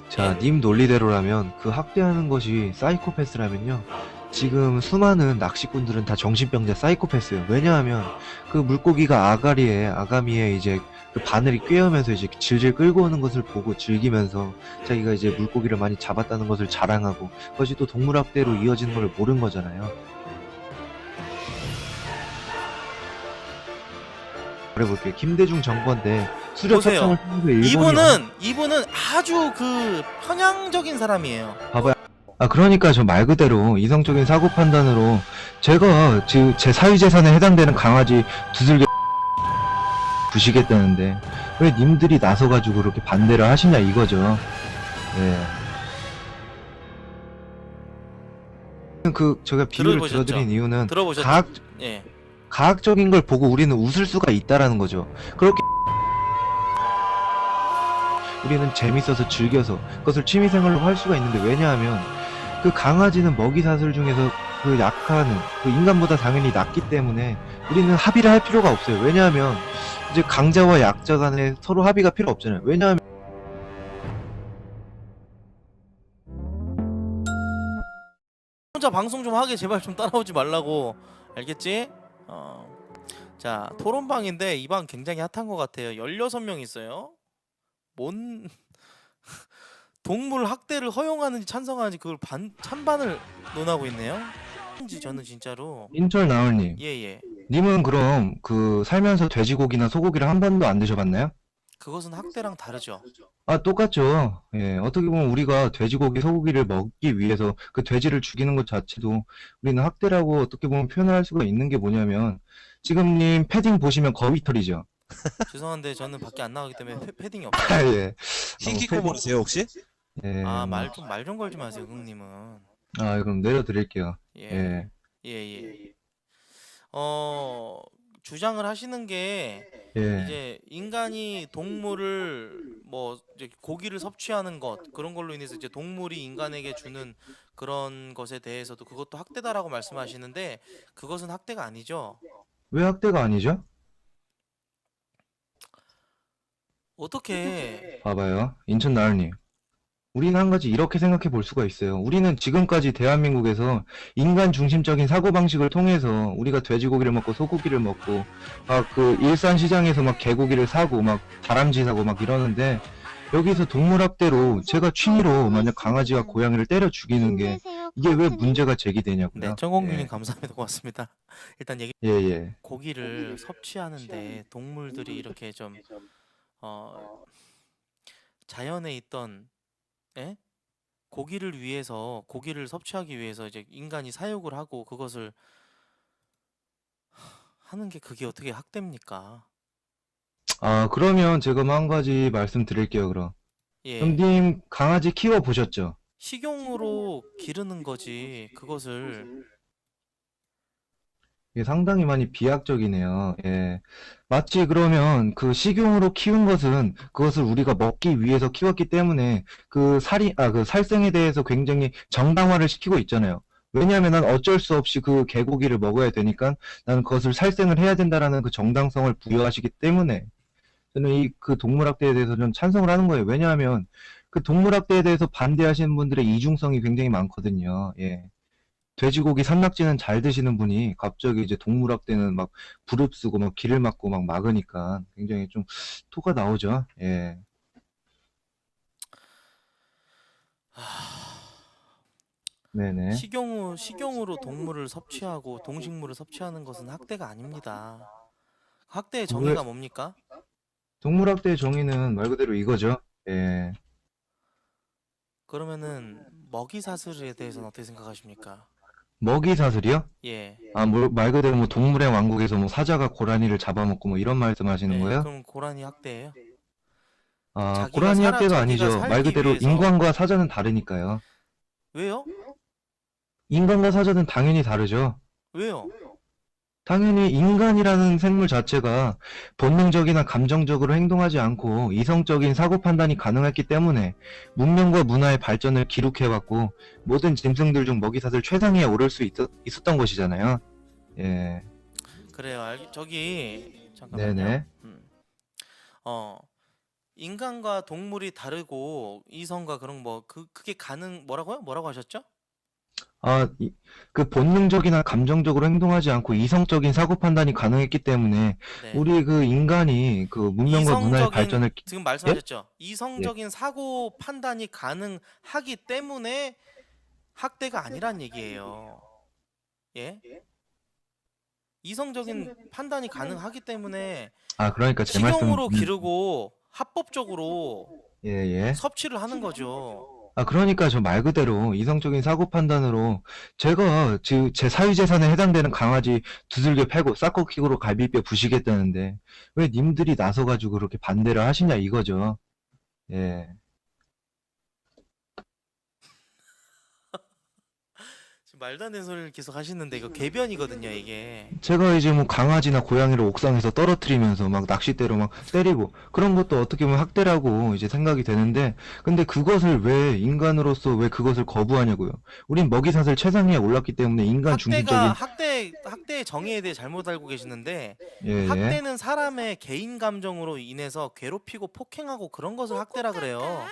자, 예? 님 논리대로라면 그 학대하는 것이 사이코패스라면요. 지금 수많은 낚시꾼들은 다 정신병자 사이코패스예요. 왜냐하면 그 물고기가 아가미에 이제 그 바늘이 꿰어면서 이제 질질 끌고 오는 것을 보고 즐기면서 자기가 이제 물고기를 많이 잡았다는 것을 자랑하고 그것이 또 동물학대로 이어지는 걸 모른 거잖아요. 말해볼게요. 김대중 정권 때 수렵 보세요. 협상을 통해서 일본이 이분은 아주 그 편향적인 사람이에요. 봐봐요. 아, 그러니까 저 말 그대로 이성적인 사고 판단으로 제가 제 사유재산에 해당되는 강아지 두들겨 부시겠다는데 왜 님들이 나서가지고 그렇게 반대를 하시냐 이거죠. 예. 제가 비유를 들어보셨죠? 들어드린 이유는 들어보셨죠? 예. 가학적인 걸 보고 우리는 웃을 수가 있다라는 거죠. 그렇게 우리는 재밌어서 즐겨서 그것을 취미생활로 할 수가 있는데 왜냐하면 그 강아지는 먹이 사슬 중에서 그 약한 그 인간보다 당연히 낫기 때문에 우리는 합의를 할 필요가 없어요. 왜냐하면 이제 강자와 약자 간에 서로 합의가 필요 없잖아요. 왜냐하면 혼자 방송 좀 하게 제발 좀 따라오지 말라고. 알겠지? 자, 토론방인데 이 방 굉장히 핫한 것 같아요. 16명 있어요. 뭔 동물 학대를 허용하는지 찬성하는지 그걸 찬반을 논하고 있네요. 저는 진짜로 인철 나을님, 예예. 님은 그럼 그 살면서 돼지고기나 소고기를 한 번도 안 드셔봤나요? 그것은 학대랑 다르죠. 아, 똑같죠. 예, 어떻게 보면 우리가 돼지고기, 소고기를 먹기 위해서 그 돼지를 죽이는 것 자체도 우리는 학대라고 어떻게 보면 표현할 수가 있는 게 뭐냐면 지금 님 패딩 보시면 거위털이죠. 죄송한데 저는 밖에 안 나가기 때문에 패딩이 아, 없어요. 예. 희귀고문이세요 혹시? 예, 아, 말 좀 걸지 마세요, 형님은. 아, 그럼 내려드릴게요. 예. 예, 예. 어, 주장을 하시는 게 예. 이제 인간이 동물을 뭐 이제 고기를 섭취하는 것 그런 걸로 인해서 이제 동물이 인간에게 주는 그런 것에 대해서도 그것도 학대다라고 말씀하시는데 그것은 학대가 아니죠. 왜 학대가 아니죠? 어떻게 봐봐요. 인천 나을님. 우리는 한 가지 이렇게 생각해 볼 수가 있어요. 우리는 지금까지 대한민국에서 인간 중심적인 사고방식을 통해서 우리가 돼지고기를 먹고 소고기를 먹고 막 그 일산 시장에서 막 개고기를 사고 막 다람쥐 사고 막 이러는데 여기서 동물학대로 제가 취미로 만약 강아지와 고양이를 때려 죽이는 게 이게 왜 문제가 네, 제기되냐고요. 정공주님 감사합니다. 고맙습니다. 일단 예, 예. 고기를 섭취하는데 동물들이 이렇게 좀 자연에 있던 예? 고기를 섭취하기 위해서 이제 인간이 사육을 하고 그것을 하는 게 그게 어떻게 학대입니까? 아, 그러면 제가 뭐 한 가지 말씀드릴게요, 그럼. 그럼 예. 님 강아지 키워 보셨죠? 식용으로 기르는 거지 그것을 이게 상당히 많이 비약적이네요. 예. 마치 그러면 그 식용으로 키운 것은 그것을 우리가 먹기 위해서 키웠기 때문에 그 살생에 대해서 굉장히 정당화를 시키고 있잖아요. 왜냐하면 난 어쩔 수 없이 그 개고기를 먹어야 되니까 나는 그것을 살생을 해야 된다라는 그 정당성을 부여하시기 때문에 저는 이 그 동물학대에 대해서 좀 찬성을 하는 거예요. 왜냐하면 그 동물학대에 대해서 반대하시는 분들의 이중성이 굉장히 많거든요. 예. 돼지고기 산낙지는 잘 드시는 분이 갑자기 이제 동물학대는 막 부릅쓰고 막 길을 막고 막 막으니까 굉장히 좀 토가 나오죠. 예. 네네. 식용으로 동물을 섭취하고 동식물을 섭취하는 것은 학대가 아닙니다. 학대의 왜 정의가 뭡니까? 동물학대의 정의는 말 그대로 이거죠. 예. 그러면은 먹이 사슬에 대해서는 어떻게 생각하십니까? 먹이 사슬이요? 예. 아, 뭐, 말 그대로 뭐 동물의 왕국에서 뭐 사자가 고라니를 잡아먹고 뭐 이런 말씀 하시는 예. 거예요? 그럼 고라니 학대예요? 아, 고라니 학대가 자기가 아니죠. 말 살기 그대로 위해서 인간과 사자는 다르니까요. 왜요? 인간과 사자는 당연히 다르죠. 왜요? 당연히 인간이라는 생물 자체가 본능적이나 감정적으로 행동하지 않고 이성적인 사고 판단이 가능했기 때문에 문명과 문화의 발전을 기록해왔고 모든 짐승들 중 먹이사슬 최상위에 오를 수 있었던 것이잖아요. 예, 그래요. 저기 잠깐만요. 네네. 어 인간과 동물이 다르고 이성과 그런 뭐 그게 뭐라고요? 뭐라고 하셨죠? 아, 그 본능적이나 감정적으로 행동하지 않고 이성적인 사고 판단이 가능했기 때문에 네. 우리 그 인간이 그 문명과 문화의 이성적인 발전을 지금 예? 말씀하셨죠? 이성적인 사고 판단이 가능하기 때문에 학대가 아니란 얘기예요. 예? 이성적인 판단이 가능하기 때문에 아, 그러니까 제 식용으로 말씀은 기르고 합법적으로 예, 예. 섭취를 하는 거죠. 아, 그러니까 저 말 그대로 이성적인 사고 판단으로 제가 제 사유재산에 해당되는 강아지 두들겨 패고 싹코킥으로 갈비뼈 부시겠다는데 왜 님들이 나서가지고 그렇게 반대를 하시냐 이거죠. 예. 지금 말도 안 되는 소리를 계속 하시는데 이거 궤변이거든요, 이게. 제가 이제 뭐 강아지나 고양이를 옥상에서 떨어뜨리면서 막 낚싯대로 막 때리고 그런 것도 어떻게 보면 학대라고 이제 생각이 되는데 근데 그것을 왜 인간으로서 왜 그것을 거부하냐고요. 우린 먹이사슬 최상위에 올랐기 때문에 인간 중심적인 학대의 정의에 대해 잘못 알고 계시는데 예, 예. 학대는 사람의 개인 감정으로 인해서 괴롭히고 폭행하고 그런 것을 학대라 그래요.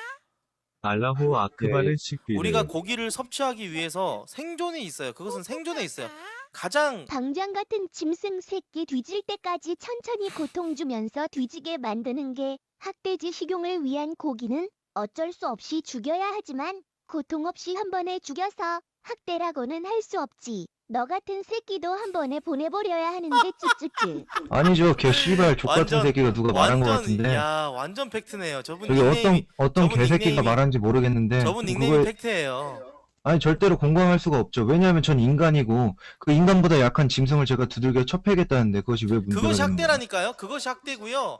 알라후 아크바르 식비르 우리가 고기를 섭취하기 위해서 생존에 있어요. 그것은 생존에 있어요. 가장 방장 같은 짐승 새끼 뒤질 때까지 천천히 고통 주면서 뒤지게 만드는 게 학대지. 식용을 위한 고기는 어쩔 수 없이 죽여야 하지만 고통 없이 한 번에 죽여서 학대라고는 할 수 없지. 너 같은 새끼도 한 번에 보내버려야 하는데 쭈쭈쭈. 아니죠. 걔 씨발 족같은 완전- 새끼가 누가 말한 것 완전 같은데 야 완전 팩트네요. 저분 저기 닉네임이 어떤 저분 개새끼가 닉네임이- 말한지 모르겠는데 저분 닉네임이 그거에 팩트예요. 아니 절대로 공감할 수가 없죠. 왜냐하면 전 인간이고 그 인간보다 약한 짐승을 제가 두들겨 쳐패겠다는데 그것이 왜 문제가 그것이 되는 거예요? 학대라니까요. 그것이 학대고요.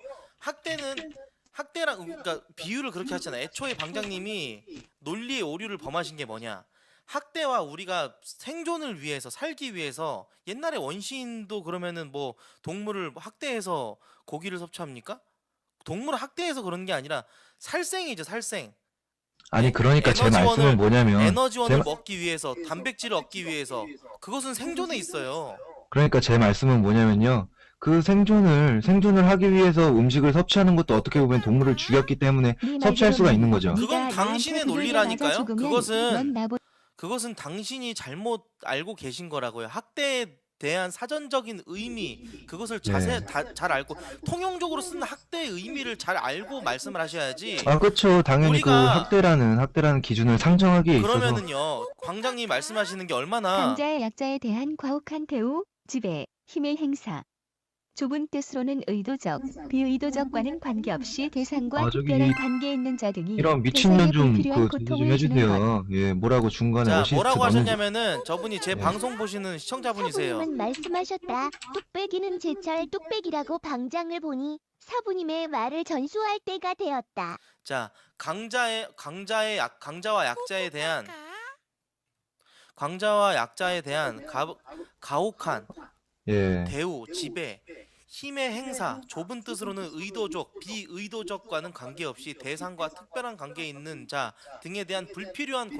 학대랑 그러니까 비유를 그렇게 하잖아요. 애초에 방장님이 논리의 오류를 범하신 게 뭐냐? 학대와 우리가 생존을 위해서 살기 위해서 옛날에 원시인도 그러면은 뭐 동물을 학대해서 고기를 섭취합니까? 동물을 학대해서 그런 게 아니라 살생이죠, 살생. 아니 그러니까 제 에너지원을- 말씀은 뭐냐면 에너지원을 제- 먹기 위해서, 단백질을 얻기 위해서 그것은 생존에 있어요. 그러니까 제 말씀은 뭐냐면요. 그 생존을 하기 위해서 음식을 섭취하는 것도 어떻게 보면 동물을 죽였기 때문에 네 섭취할 수가 말대로는 있는 거죠. 그건 네가 당신의 나한테 논리라니까요. 두들겨 맞아 죽으면 그것은 당신이 잘못 알고 계신 거라고요. 학대에 대한 사전적인 의미, 그것을 잘 알고 통용적으로 쓰는 학대의 의미를 잘 알고 말씀을 하셔야지. 아 그렇죠. 당연히 그 우리가- 학대라는 기준을 상정하기에 있어서 그러면은요, 광장님 말씀하시는 게 얼마나 강자의 약자에 대한 과혹한 대우, 지배, 힘의 행사. 좁은 뜻으로는 의도적, 비의도적과는 관계없이 대상과 아, 저기 특별한 관계 있는 자 등이 이런 미친년 대상에 좀 불필요한 그 제재 좀 고통을 주는 것. 해주세요. 예, 뭐라고 중간에 자 어시스트 뭐라고 넣는 하셨냐면은 저분이 제 네. 방송 보시는 시청자분이세요. 사부님은 말씀하셨다. 뚝배기는 제철 뚝배기라고. 방장을 보니 사부님의 말을 전수할 때가 되었다. 자 강자와 약자에 대한 가혹한 예. 대우, 지배, 힘의 행사, 좁은 뜻으로는 의도적, 비의도적과는 관계없이 대상과 특별한 관계에 있는 자 등에 대한 불필요한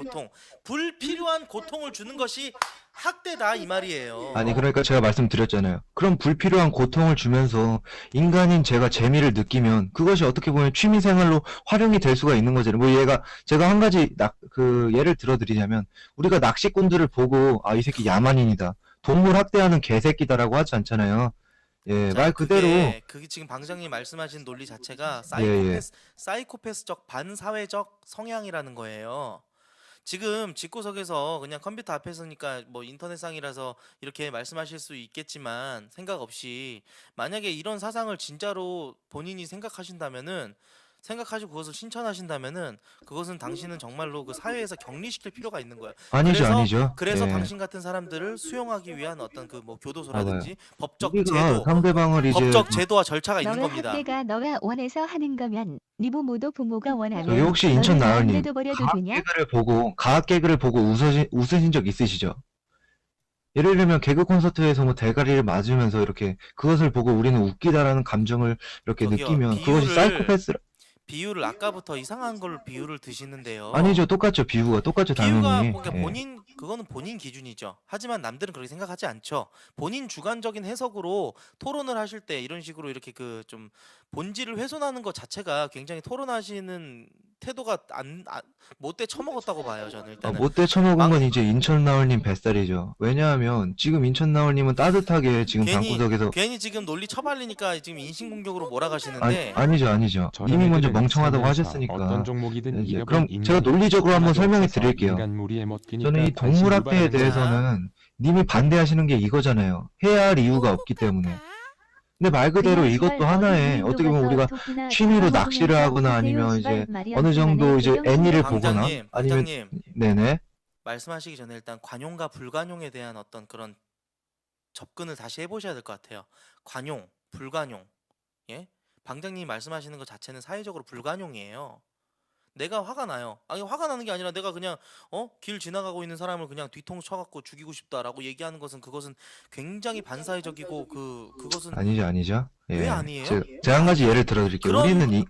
고통을 주는 것이 학대다 이 말이에요. 아니 그러니까 제가 말씀드렸잖아요. 그럼 불필요한 고통을 주면서 인간인 제가 재미를 느끼면 그것이 어떻게 보면 취미 생활로 활용이 될 수가 있는 거잖아요. 뭐 제가 한 가지 예를 들어드리자면 우리가 낚시꾼들을 보고 아 이 새끼 야만인이다. 동물 학대하는 개새끼다라고 하지 않잖아요. 예, 자, 말 그대로 그게 지금 방장님 말씀하신 논리 자체가 예. 사이코패스적 반사회적 성향이라는 거예요. 지금 집구석에서 그냥 컴퓨터 앞에서니까 뭐 인터넷상이라서 이렇게 말씀하실 수 있겠지만 생각 없이 만약에 이런 사상을 진짜로 본인이 생각하시고 그것을 실천하신다면은 그것은 당신은 정말로 그 사회에서 격리시킬 필요가 있는 거예요. 아니죠. 그래서 예. 당신 같은 사람들을 수용하기 위한 어떤 그 뭐 교도소라든지 법적 우리가 상대방을 이제 법적 제도와 절차가 있는 너가 겁니다. 학대가 너가 원해서 하는 거면 네 부모도 부모가 원하면 저기 혹시 인천 너를 나은님 마음대로 버려도 되냐? 가학 개그를 보고 웃으신 적 있으시죠? 예를 들면 개그 콘서트에서 뭐 대가리를 맞으면서 이렇게 그것을 보고 우리는 웃기다라는 감정을 이렇게 저기요, 느끼면 그것이 사이코패스 비유를 아까부터 이상한 걸 비유를 드시는데요. 아니죠. 똑같죠. 비유가 똑같죠. 비유가 당연히. 그러니까 예. 본인 그거는 본인 기준이죠. 하지만 남들은 그렇게 생각하지 않죠. 본인 주관적인 해석으로 토론을 하실 때 이런 식으로 이렇게 그 좀 본질을 훼손하는 것 자체가 굉장히 토론하시는 태도가 못돼 처먹었다고 봐요. 저는 일단은. 못돼 처먹은 막- 건 이제 인천나올님 뱃살이죠. 왜냐하면 지금 인천나올님은 따뜻하게 지금 괜히 방구석에서 괜히 지금 논리 처발리니까 지금 인신공격으로 몰아가시는데 아니죠. 님이 먼저 멍청하다고 하셨으니까. 어떤 종목이든 이제 잃어본 그럼 제가 인간이 논리적으로 한번 하나도 설명해 없어서 드릴게요. 인간 무리에 먹히니까 저는 이 관심 동물학대에 유발하는 거야. 대해서는 님이 반대하시는 게 이거잖아요. 해야 할 이유가 없기 때문에. 근데 말 그대로 이것도 하나의 어떻게 보면 우리가 취미로 낚시를 하거나 아니면 이제 어느 정도 이제 애니를 보거나 방장님, 아니면 방장님 네네. 말씀하시기 전에 일단 관용과 불관용에 대한 어떤 그런 접근을 다시 해보셔야 될 것 같아요. 관용, 불관용, 예? 방장님이 말씀하시는 것 자체는 사회적으로 불관용이에요. 내가 화가 나요. 아니 화가 나는 게 아니라 내가 그냥 길 지나가고 있는 사람을 그냥 뒤통수 쳐갖고 죽이고 싶다라고 얘기하는 것은 그것은 굉장히 반사회적이고 그것은 아니죠. 예. 왜 아니에요? 제가 한 가지 예를 들어드릴게요. 그런 우리는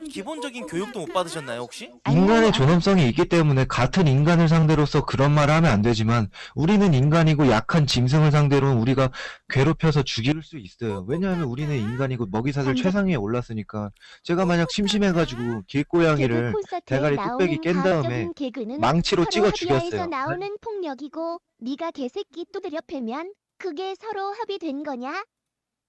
기본적인 교육도 못 받으셨나요 혹시? 인간의 존엄성이 있기 때문에 같은 인간을 상대로서 그런 말을 하면 안 되지만 우리는 인간이고 약한 짐승을 상대로는 우리가 괴롭혀서 죽일 수 있어요. 왜냐하면 우리는 인간이고 먹이사슬 최상위에 올랐으니까 제가 만약 심심해가지고 길고양이를 대가리 뚝배기 깬 다음에 망치로 찍어 합의하에서 죽였어요. 나오는 폭력이고 네가 개새끼 두드려 패면 그게 서로 합의된 거냐?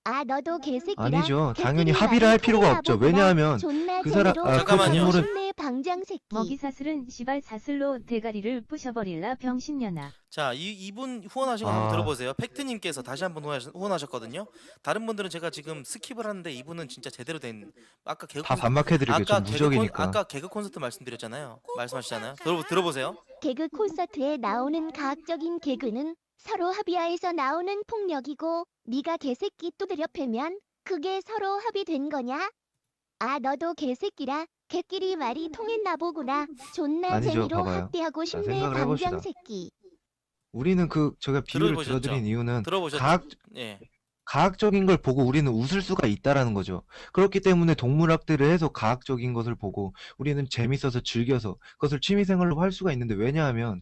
아 너도 개새끼라. 아니죠. 당연히 개끼리 합의를 할 말이 필요가 통해야 없죠. 보구나. 왜냐하면 존나 그 사람- 재미로 아, 그 동물은- 존내 방장 새끼. 먹이사슬은 시발 사슬로 대가리를 부셔버릴라 병신년아. 자, 이분 후원하신 거 아. 한번 들어보세요. 팩트님께서 다시 한번 후원하셨거든요. 다른 분들은 제가 지금 스킵을 하는데 이분은 진짜 제대로 된 아까 개그 다 콘서트- 반박해드릴게요. 저 무적이니까. 아까 개그 콘서트 말씀드렸잖아요. 말씀하시잖아요. 들어보세요. 개그 콘서트에 나오는 과학적인 개그는 서로 합의하에서 나오는 폭력이고 네가 개새끼 두드려 패면 그게 서로 합의된 거냐? 아 너도 개새끼라. 개끼리 말이 통했나 보구나. 존나 아니죠, 재미로 봐봐요. 학대하고 자, 싶네 생각을 해봅시다. 방장 새끼. 우리는 제가 비유를 들어보셨죠? 들어드린 이유는 들어보셨죠? 예. 과학적인 걸 보고 우리는 웃을 수가 있다라는 거죠. 그렇기 때문에 동물학대를 해서 과학적인 것을 보고 우리는 재밌어서 즐겨서 그것을 취미생활로 할 수가 있는데 왜냐하면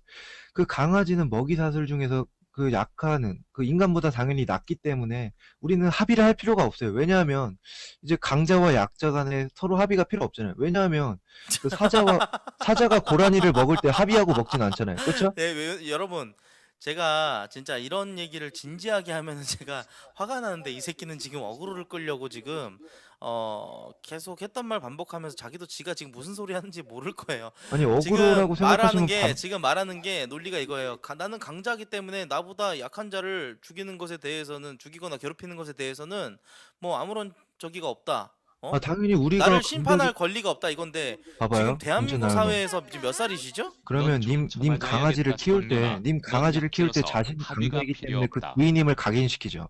그 강아지는 먹이사슬 중에서 그 약하는 그 인간보다 당연히 낫기 때문에 우리는 합의를 할 필요가 없어요. 왜냐하면 이제 강자와 약자 간에 서로 합의가 필요 없잖아요. 왜냐하면 그 사자가 고라니를 먹을 때 합의하고 먹진 않잖아요. 그렇죠? 네, 여러분 제가 진짜 이런 얘기를 진지하게 하면은 제가 화가 나는데 이 새끼는 지금 어그로를 끌려고 지금 계속 했던 말 반복하면서 자기도 지가 지금 무슨 소리 하는지 모를 거예요. 아니 지금 억울하고 말하는 생각하시면 게 지금 말하는 게 논리가 이거예요. 나는 강자이기 때문에 나보다 약한 자를 죽이는 것에 대해서는 죽이거나 괴롭히는 것에 대해서는 뭐 아무런 저기가 없다. 당연히 우리가 나를 심판할 권리가 없다 이건데 봐봐요. 지금 대한민국 문제 나오네. 사회에서 지금 몇 살이시죠? 그러면 넌좀 님 잡아놔야겠다, 강아지를 키울 때, 정윤아. 님 넌 강아지를 키울 때 약해서 자신이 합의가 강자이기 필요 때문에 그 없다. 주인님을 각인시키죠.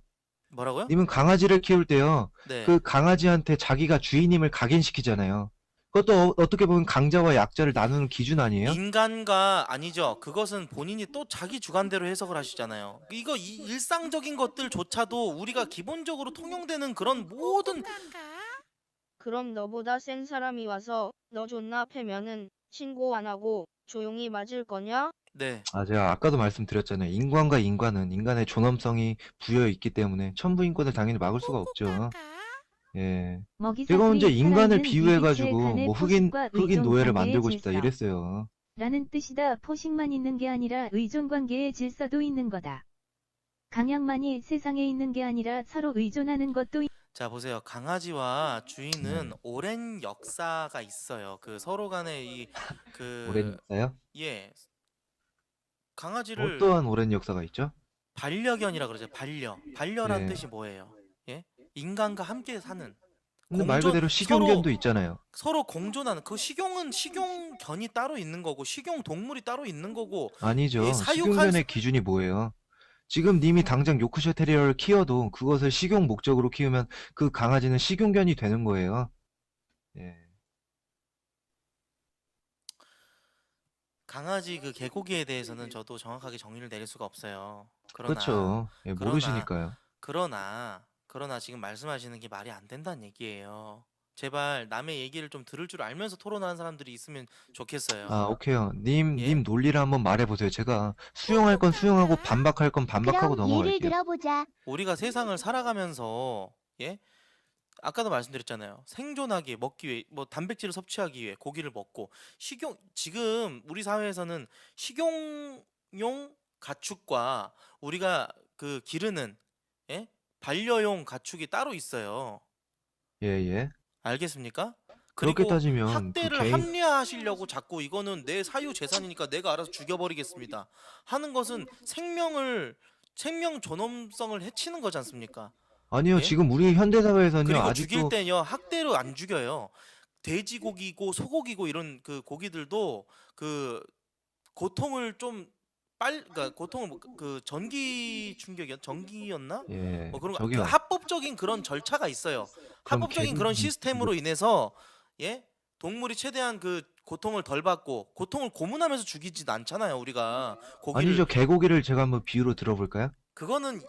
뭐라고요? 님은 강아지를 키울 때요, 네. 그 강아지한테 자기가 주인님을 각인시키잖아요. 그것도 어떻게 보면 강자와 약자를 나누는 기준 아니에요? 인간과 아니죠. 그것은 본인이 또 자기 주관대로 해석을 하시잖아요. 이거 일상적인 것들조차도 우리가 기본적으로 통용되는 그런 모든 그럼 너보다 센 사람이 와서 너 존나 패면은 신고 안 하고 조용히 맞을 거냐? 네. 제가 아까도 말씀드렸잖아요. 인간과 인간은 인간의 존엄성이 부여해 있기 때문에 천부인권을 당연히 막을 수가 없죠. 예. 제가 언제 인간을 비유해가지고 뭐 흑인 노예를 만들고 싶다 이랬어요. 라는 뜻이다. 포식만 있는 게 아니라 의존관계의 질서도 있는 거다. 강약만이 세상에 있는 게 아니라 서로 의존하는 것도 자 보세요. 강아지와 주인은 오랜 역사가 있어요. 그 서로 간의 오랜 역사요? 예. 강아지를 어떠한 오랜 역사가 있죠? 반려견이라 그러죠. 반려란 네. 뜻이 뭐예요? 예? 인간과 함께 사는 근데 말 그대로 식용견도 있잖아요. 서로 공존하는 그 식용견이 따로 있는 거고 식용 동물이 따로 있는 거고 아니죠. 이 사육한 식용견의 기준이 뭐예요? 지금 님이 당장 요크셔 테리어를 키워도 그것을 식용 목적으로 키우면 그 강아지는 식용견이 되는 거예요. 예. 강아지 그 개고기에 대해서는 저도 정확하게 정의를 내릴 수가 없어요. 그러나 그렇죠. 예, 그러나- 모르시니까요. 그러나 지금 말씀하시는 게 말이 안 된다는 얘기예요. 제발 남의 얘기를 좀 들을 줄 알면서 토론하는 사람들이 있으면 좋겠어요. 아, 오케이요. 님, 예? 님 논리를 한번 말해보세요. 제가 수용할 건 수용하고 반박할 건 반박하고 그럼 예를 넘어갈게요. 들어보자. 우리가 세상을 살아가면서 예? 아까도 말씀드렸잖아요. 생존하기 위해 먹기 위해 뭐 단백질을 섭취하기 위해 고기를 먹고 식용 지금 우리 사회에서는 식용용 가축과 우리가 그 기르는 예? 반려용 가축이 따로 있어요. 예, 예. 알겠습니까? 그렇게 그리고 따지면 그 학대를 개인, 합리화하시려고 자꾸 이거는 내 사유 재산이니까 내가 알아서 죽여버리겠습니다 하는 것은 생명 존엄성을 해치는 거지 않습니까? 아니요, 예? 지금 우리 현대사회에서는요, 그리고 죽일 아직도, 때요 학대로 안 죽여요. 돼지고기고 소고기고 이런 그 고기들도 그 고통을 좀 그러니까 고통을 그 전기 충격이었 전기였나? 예, 뭐 그런 그 저기요. 합법적인 그런 절차가 있어요. 그럼 합법적인 그런 개인, 시스템으로 인해서 예 동물이 최대한 그 고통을 덜 받고 고통을 고문하면서 죽이진 않잖아요. 우리가 고기를 아니죠. 개고기를 제가 한번 비유로 들어볼까요? 그거는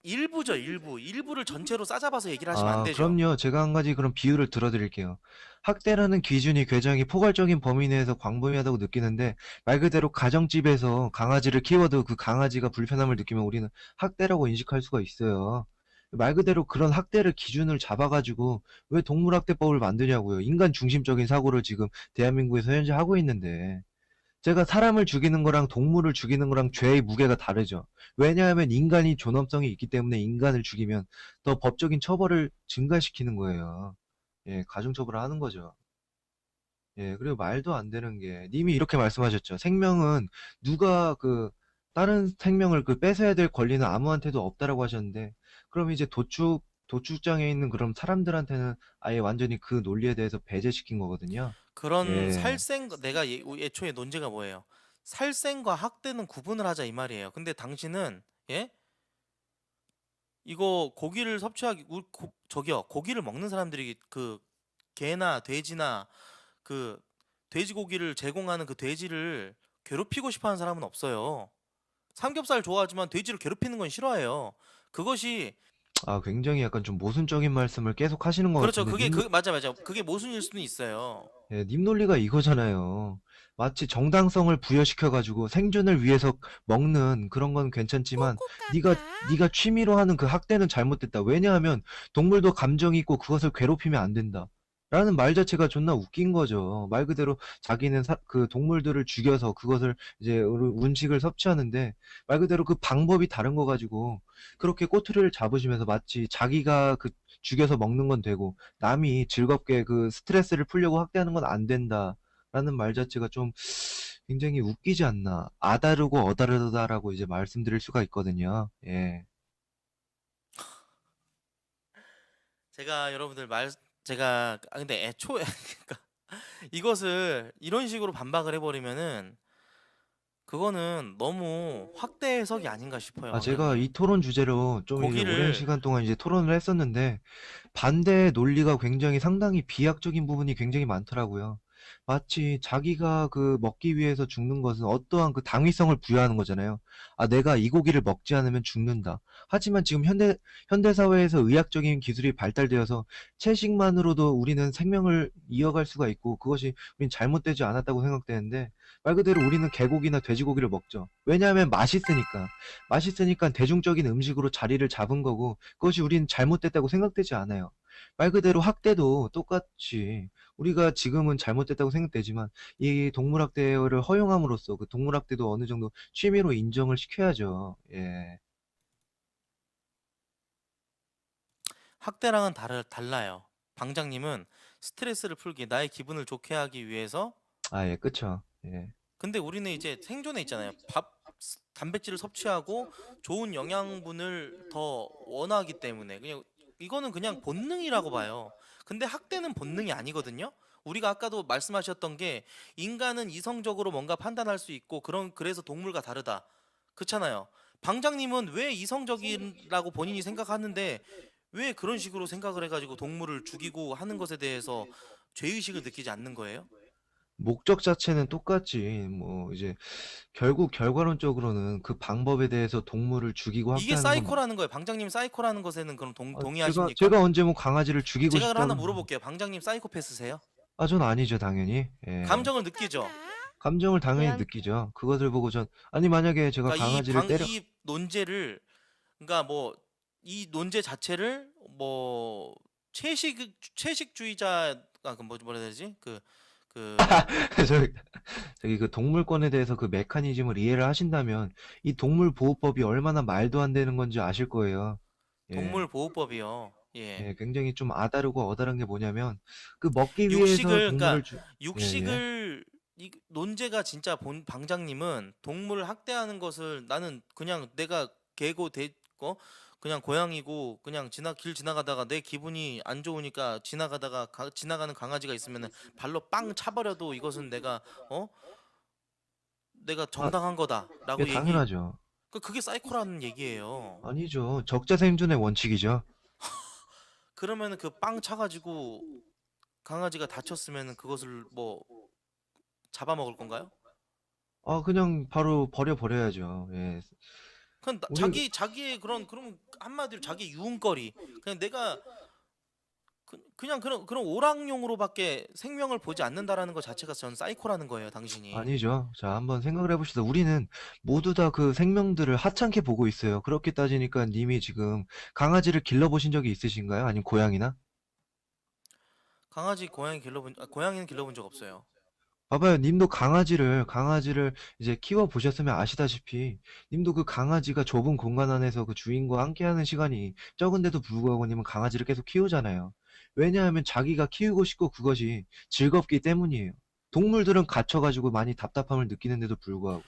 일부죠. 일부를 전체로 싸잡아서 얘기를 하시면 안 아, 되죠. 그럼요. 제가 한 가지 그런 비유를 들어드릴게요. 학대라는 기준이 굉장히 포괄적인 범위 내에서 광범위하다고 느끼는데, 말 그대로 가정집에서 강아지를 키워도 그 강아지가 불편함을 느끼면 우리는 학대라고 인식할 수가 있어요. 말 그대로 그런 학대를 기준을 잡아가지고 왜 동물학대법을 만드냐고요. 인간 중심적인 사고를 지금 대한민국에서 현재 하고 있는데, 제가 사람을 죽이는 거랑 동물을 죽이는 거랑 죄의 무게가 다르죠. 왜냐하면 인간이 존엄성이 있기 때문에 인간을 죽이면 더 법적인 처벌을 증가시키는 거예요. 예, 가중처벌을 하는 거죠. 예, 그리고 말도 안 되는 게, 님이 이렇게 말씀하셨죠. 생명은 누가 다른 생명을 뺏어야 될 권리는 아무한테도 없다라고 하셨는데, 그럼 이제 도축장에 있는 그런 사람들한테는 아예 완전히 그 논리에 대해서 배제시킨 거거든요. 그런 예. 내가 애초에 논제가 뭐예요? 살생과 학대는 구분을 하자 이 말이에요. 근데 당신은 예? 이거 고기를 섭취하기 저기요 고기를 먹는 사람들이 그 개나 돼지나 그 돼지고기를 제공하는 그 돼지를 괴롭히고 싶어하는 사람은 없어요. 삼겹살 좋아하지만 돼지를 괴롭히는 건 싫어해요. 그것이 아, 굉장히 약간 좀 모순적인 말씀을 계속 하시는 것 그렇죠. 같은데, 맞아. 그게 모순일 수는 있어요. 예, 님 논리가 이거잖아요. 마치 정당성을 부여시켜가지고 생존을 위해서 먹는 그런 건 괜찮지만, 네가, 네가 취미로 하는 그 학대는 잘못됐다. 왜냐하면 동물도 감정이 있고 그것을 괴롭히면 안 된다. 라는 말 자체가 존나 웃긴 거죠. 말 그대로 자기는 그 동물들을 죽여서 그것을 이제 음식을 섭취하는데, 말 그대로 그 방법이 다른 거 가지고 그렇게 꼬투리를 잡으시면서 마치 자기가 죽여서 먹는 건 되고 남이 즐겁게 그 스트레스를 풀려고 학대하는 건 안 된다라는 말 자체가 좀 굉장히 웃기지 않나. 아다르고 어다르다라고 이제 말씀드릴 수가 있거든요. 예. 제가 여러분들 근데 애초에 그러니까 이것을 이런 식으로 반박을 해버리면은 그거는 너무 확대 해석이 아닌가 싶어요, 아, 제가 형님. 이 토론 주제로 좀 이제 오랜 고기를 시간 동안 이제 토론을 했었는데, 반대의 논리가 굉장히 상당히 비약적인 부분이 굉장히 많더라고요. 마치 자기가 먹기 위해서 죽는 것은 어떠한 그 당위성을 부여하는 거잖아요. 아, 내가 이 고기를 먹지 않으면 죽는다. 하지만 지금 현대 사회에서 의학적인 기술이 발달되어서 채식만으로도 우리는 생명을 이어갈 수가 있고, 그것이 우린 잘못되지 않았다고 생각되는데, 말 그대로 우리는 개고기나 돼지고기를 먹죠. 왜냐하면 맛있으니까. 맛있으니까 대중적인 음식으로 자리를 잡은 거고, 그것이 우리는 잘못됐다고 생각되지 않아요. 말 그대로 학대도 똑같이 우리가 지금은 잘못됐다고 생각되지만, 이 동물학대를 허용함으로써 그 동물학대도 어느 정도 취미로 인정을 시켜야죠. 예. 학대랑은 달라요. 방장님은 스트레스를 풀기, 나의 기분을 좋게 하기 위해서 아, 예, 그쵸. 예. 근데 우리는 이제 생존에 있잖아요. 단백질을 섭취하고 좋은 영양분을 더 원하기 때문에 그냥 이거는 그냥 본능이라고 봐요. 근데 학대는 본능이 아니거든요. 우리가 아까도 말씀하셨던 게 인간은 이성적으로 뭔가 판단할 수 있고 그래서 동물과 다르다. 그렇잖아요. 방장님은 왜 이성적이라고 본인이 생각하는데 왜 그런 식으로 생각을 해가지고 동물을 죽이고 하는 것에 대해서 죄의식을 느끼지 않는 거예요? 목적 자체는 똑같지. 뭐 이제 결국 결과론적으로는 그 방법에 대해서 동물을 죽이고 이게 학대하는 건 사이코라는 거예요. 방장님 사이코라는 것에는 그럼 제가 동의하십니까? 제가 언제 뭐 강아지를 죽이고 제가 하나 싶다고 물어볼게요. 방장님 사이코패스세요? 전 아니죠, 당연히. 예. 감정을 느끼죠? 감정을 당연히 그냥- 느끼죠. 그것을 보고 아니 만약에 제가 그러니까 강아지를 때려 이 논제를 그러니까 뭐 이 논제 자체를 뭐 채식주의자가 그 뭐라 해야 되지? 그 저기, 저기 그 동물권에 대해서 그 메커니즘을 이해를 하신다면 이 동물보호법이 얼마나 말도 안 되는 건지 아실 거예요. 예. 동물보호법이요. 예. 예, 굉장히 좀 아다르고 어다른 게 뭐냐면 그 먹기 위해서 육식을 동물을 그러니까 육식을 이 논제가 진짜 방장님은 동물을 학대하는 것을 나는 그냥 내가 개고 그냥 고양이고 그냥 길 지나가다가 내 기분이 안 좋으니까 지나가다가 지나가는 강아지가 있으면은 발로 빵 차버려도 이것은 내가 정당한 거다라고 예, 당연하죠. 그게 사이코라는 얘기예요. 아니죠. 적자생존의 원칙이죠. 그러면은 그 빵 차가지고 강아지가 다쳤으면은 그것을 뭐 잡아먹을 건가요? 그냥 바로 버려야죠. 예. 그냥 자기의 그럼 한마디로 자기 유흥거리 그냥 내가 그냥 그런 오락용으로밖에 생명을 보지 않는다라는 것 자체가 전 사이코라는 거예요, 당신이. 아니죠. 자, 한번 생각을 해봅시다. 우리는 모두 다 그 생명들을 하찮게 보고 있어요. 그렇게 따지니까 님이 지금 강아지를 길러보신 적이 있으신가요? 아니면 고양이나? 고양이는 길러본 적 없어요. 봐봐요. 님도 강아지를 이제 키워보셨으면 아시다시피, 님도 그 강아지가 좁은 공간 안에서 그 주인과 함께하는 시간이 적은데도 불구하고 님은 강아지를 계속 키우잖아요. 왜냐하면 자기가 키우고 싶고 그것이 즐겁기 때문이에요. 동물들은 갇혀가지고 많이 답답함을 느끼는데도 불구하고.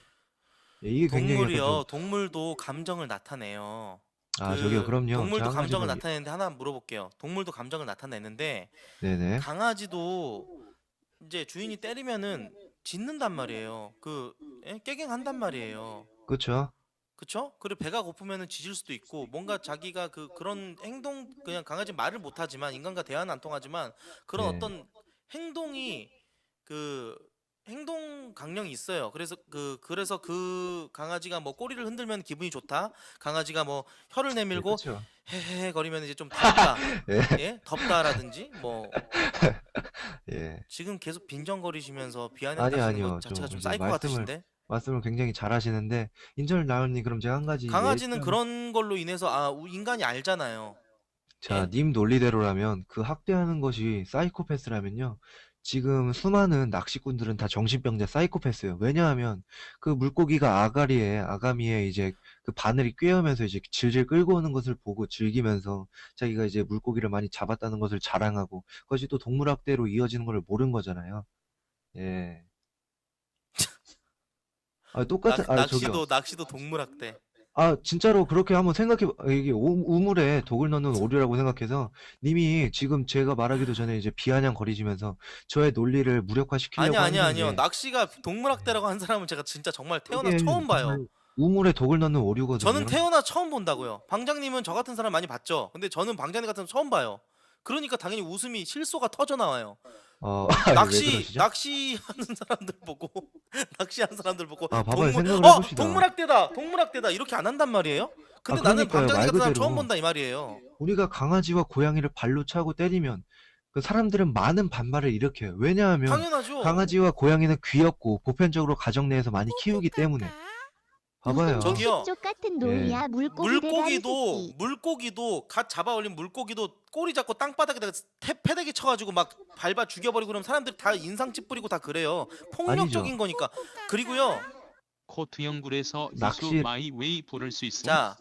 예, 이게 굉장히 약간 좀, 동물도 감정을 나타내요. 저기요, 그럼요. 동물도 제가 한 감정을 가지만, 나타내는데 하나 물어볼게요. 동물도 감정을 나타내는데 네네. 강아지도 이제 주인이 때리면은 짖는단 말이에요. 깨갱한단 말이에요. 그쵸? 그쵸? 그리고 배가 고프면은 짖을 수도 있고 뭔가 자기가 그런 행동 그냥 강아지 말을 못하지만 인간과 대화는 안 통하지만 그런 네. 어떤 행동이 그 행동 강령이 있어요. 그래서 그 강아지가 뭐 꼬리를 흔들면 기분이 좋다. 강아지가 뭐 혀를 예, 내밀고 그쵸. 헤헤 거리면 이제 좀 덥다. 예, 예? 덥다라든지 뭐 예. 지금 계속 빈정거리시면서 아니, 비아냥거리시는 것 아니요. 자체가 좀 이제 사이코 같으신데? 말씀을 굉장히 잘하시는데, 인절 나은님, 그럼 제가 한 가지 강아지는 예시를 그런 걸로 인해서 인간이 알잖아요. 자, 예? 님 논리대로라면 그 학대하는 것이 사이코패스라면요. 지금 수많은 낚시꾼들은 다 정신병자 사이코패스예요. 왜냐하면 그 물고기가 아가미에 이제 그 바늘이 꿰어면서 이제 질질 끌고 오는 것을 보고 즐기면서 자기가 이제 물고기를 많이 잡았다는 것을 자랑하고 그것이 또 동물학대로 이어지는 걸 모르는 거잖아요. 예. 저기요. 낚시도 동물학대. 진짜로 그렇게 한번 이게 우물에 독을 넣는 오류라고 생각해서 님이 지금 제가 말하기도 전에 이제 비아냥거리시면서 저의 논리를 무력화시키려고 아니요. 하는 게 낚시가 동물학대라고 한 사람은 제가 진짜 정말 태어나 그게 처음 봐요. 정말 우물에 독을 넣는 오류거든요. 저는 태어나 처음 본다고요. 방장님은 저 같은 사람 많이 봤죠. 근데 저는 방장님 같은 사람 처음 봐요. 그러니까 당연히 웃음이 실소가 터져 나와요. 왜 그러시죠? 낚시하는 사람들 보고 봐봐요. 생각을 해봅시다. 동물학대다 이렇게 안 한단 말이에요. 근데 나는 그러니까요. 방장님 말 같은 사람 그대로 처음 본다 이 말이에요. 우리가 강아지와 고양이를 발로 차고 때리면 그 사람들은 많은 반발을 일으켜요. 왜냐하면 당연하죠. 강아지와 고양이는 귀엽고 보편적으로 가정 내에서 많이 키우기 때문에. 봐봐요. 저기요. 쪽 같은 논리야 물고기 대가리 새끼. 물고기도 갓 잡아 올린 물고기도 꼬리 잡고 땅바닥에다가 패대기 쳐가지고 막 밟아 죽여버리고 그러면 사람들 다 인상 찌푸리고 다 그래요. 폭력적인 거니까. 그리고요. 코트영굴에서 낚시- 이수 마이웨이 부를 수 있음? 자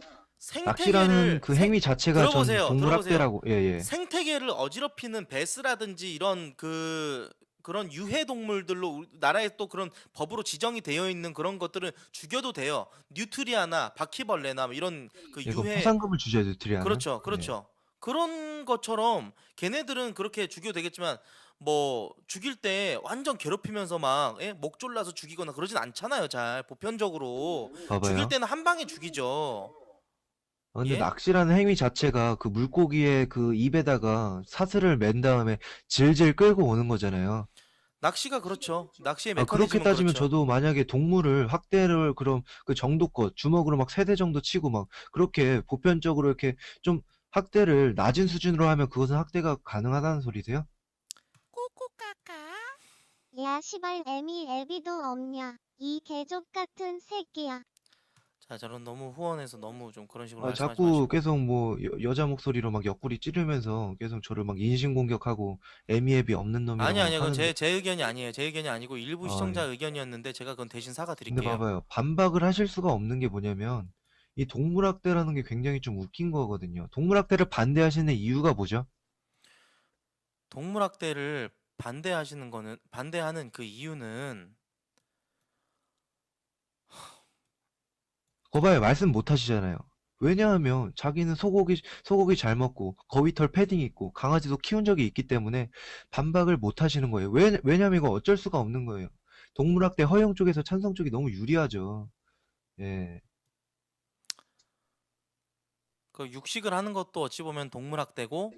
낚시라는 그 행위 자체가 전 들어보세요. 동물학대라고. 예. 생태계를 어지럽히는 베스라든지 이런 그런 유해 동물들로 나라에 또 그런 법으로 지정이 되어 있는 그런 것들은 죽여도 돼요. 뉴트리아나 바퀴벌레나 뭐 이런 그 이거 유해 포상금을 주죠, 뉴트리아는. 그렇죠. 그런 것처럼 걔네들은 그렇게 죽여도 되겠지만 뭐 죽일 때 완전 괴롭히면서 막 목 졸라서 죽이거나 그러진 않잖아요. 잘 보편적으로 봐봐요. 죽일 때는 한 방에 죽이죠. 근데 예? 낚시라는 행위 자체가 그 물고기의 그 입에다가 사슬을 맨 다음에 질질 끌고 오는 거잖아요. 낚시가 그렇죠. 낚시의 그렇게 메커니즘은 따지면 그렇죠. 저도 만약에 동물을 학대를 그럼 그 정도껏 주먹으로 막 3대 정도 치고 막 그렇게 보편적으로 이렇게 좀 학대를 낮은 수준으로 하면 그것은 학대가 가능하다는 소리세요? 야 시발 애미 애비도 없냐. 이 개족 같은 새끼야. 자, 저는 너무 후원해서 너무 좀 그런 식으로 말씀하지 자꾸 마시고. 계속 뭐 여자 목소리로 막 옆구리 찌르면서 계속 저를 막 인신공격하고 애미애비 없는 놈이라고 막 아니, 그건 하는데 제 의견이 아니에요. 제 의견이 아니고 일부 시청자 예. 의견이었는데 제가 그건 대신 근데 사과드릴게요. 봐봐요. 반박을 하실 수가 없는 게 뭐냐면 이 동물학대라는 게 굉장히 좀 웃긴 거거든요. 동물학대를 반대하시는 이유가 뭐죠? 동물학대를 반대하는 그 이유는 거봐요. 말씀 못 하시잖아요. 왜냐하면 자기는 소고기 잘 먹고 거위털 패딩 있고 강아지도 키운 적이 있기 때문에 반박을 못 하시는 거예요. 왜냐면 이거 어쩔 수가 없는 거예요. 동물학대 허용 쪽에서 찬성 쪽이 너무 유리하죠. 예. 그 육식을 하는 것도 어찌 보면 동물학대고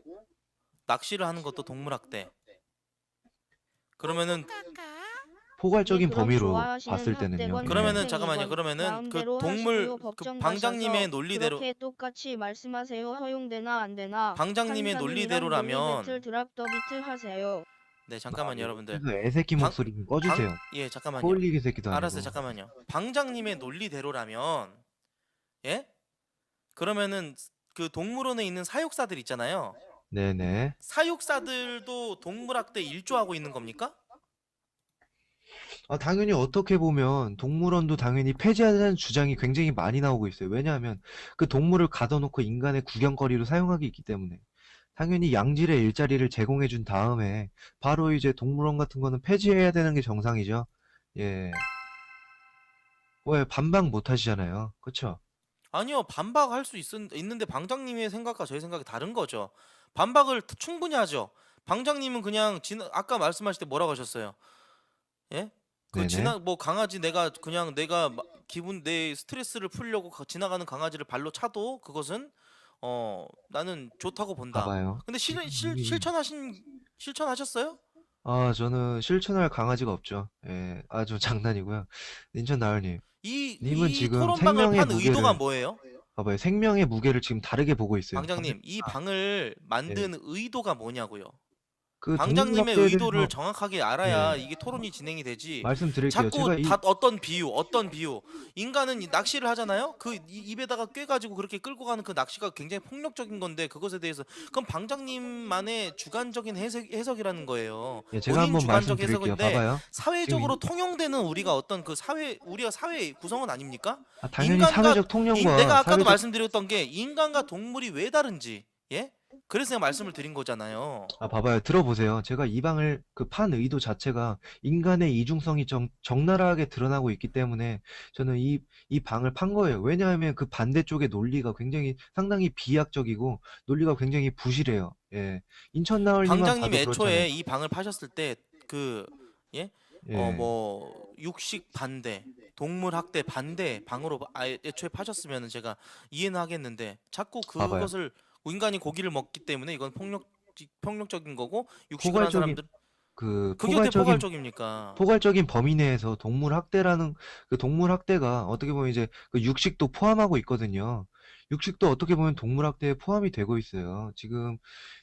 낚시를 하는 것도 동물학대. 그러면은 포괄적인 그럼 범위로 좋아하시는 봤을 때는요. 학대건 예. 그러면은 잠깐만요. 그러면은 그 마음대로 동물 하시고요. 그 법정 방장님의 가셔서 논리대로 그렇게 똑같이 말씀하세요. 허용되나 안 되나. 방장님의 한사님이랑 논리 논리대로라면 배틀 드랍 더 비트 하세요. 네, 잠깐만요, 여러분들. 그 애새끼 방- 목소리 좀 꺼주세요. 예, 잠깐만요. 코올리기 새끼도 알았어요. 아니고. 잠깐만요. 방장님의 논리대로라면 예? 그러면은 그 동물원에 있는 사육사들 있잖아요. 네네. 사육사들도 동물학대 일조하고 있는 겁니까? 당연히 어떻게 보면 동물원도 당연히 폐지하자는 주장이 굉장히 많이 나오고 있어요. 왜냐하면 그 동물을 가둬놓고 인간의 구경거리로 사용하기 있기 때문에. 당연히 양질의 일자리를 제공해 준 다음에 바로 이제 동물원 같은 거는 폐지해야 되는 게 정상이죠. 예. 왜 반박 못 하시잖아요. 그쵸? 아니요, 반박할 수 있는데 방장님의 생각과 저의 생각이 다른 거죠. 반박을 충분히 하죠. 방장님은 그냥 아까 말씀하실 때 뭐라고 하셨어요? 예? 네네. 뭐 강아지 내가 내 스트레스를 풀려고 지나가는 강아지를 발로 차도 그것은 나는 좋다고 본다. 봐봐요. 근데 지금 이미 실천하셨어요? 저는 실천할 강아지가 없죠. 예, 아주 장난이고요. 인천 나을님, 님은 이 지금 토론방을 생명의 판 의도가 무게를, 뭐예요? 봐봐요. 생명의 무게를 지금 다르게 보고 있어요. 방장님, 이 아, 방을 예. 만든 의도가 뭐냐고요? 그 방장님의 동물학대에 의도를 대해서, 정확하게 알아야 예, 이게 토론이 진행이 되지. 말씀드릴게요. 자꾸 제가 어떤 비유. 인간은 낚시를 하잖아요. 입에다가 꿰가지고 그렇게 끌고 가는 그 낚시가 굉장히 폭력적인 건데 그것에 대해서 그건 방장님만의 주관적인 해석이라는 거예요. 예, 제가 본인 한번 주관적 말씀드릴게요. 해석인데 봐봐요. 사회적으로 통용되는 우리가 어떤 우리가 사회 구성원 아닙니까? 당연히 인간과 사회적 통념과 내가 아까도 사회적, 말씀드렸던 게 인간과 동물이 왜 다른지, 예? 그래서 제가 말씀을 드린 거잖아요. 봐봐요. 들어보세요. 제가 이 방을 그 판 의도 자체가 인간의 이중성이 적나라하게 드러나고 있기 때문에 저는 이 방을 판 거예요. 왜냐하면 그 반대쪽의 논리가 굉장히 상당히 비약적이고 논리가 굉장히 부실해요. 예. 인천 나을님만 방장님 봐도 그렇잖아요. 애초에 이 방을 파셨을 때 예? 예. 뭐 육식 반대, 동물 학대 반대 방으로 애초에 파셨으면 제가 이해는 하겠는데 자꾸 봐봐요. 그것을 인간이 고기를 먹기 때문에 이건 폭력적인 거고 육식을 한 포괄적인 사람들 그 그게 어떻게 포괄적인 포괄적입니까? 포괄적인 범위 내에서 동물 학대라는 그 동물 학대가 어떻게 보면 이제 그 육식도 포함하고 있거든요. 육식도 어떻게 보면 동물 학대에 포함이 되고 있어요. 지금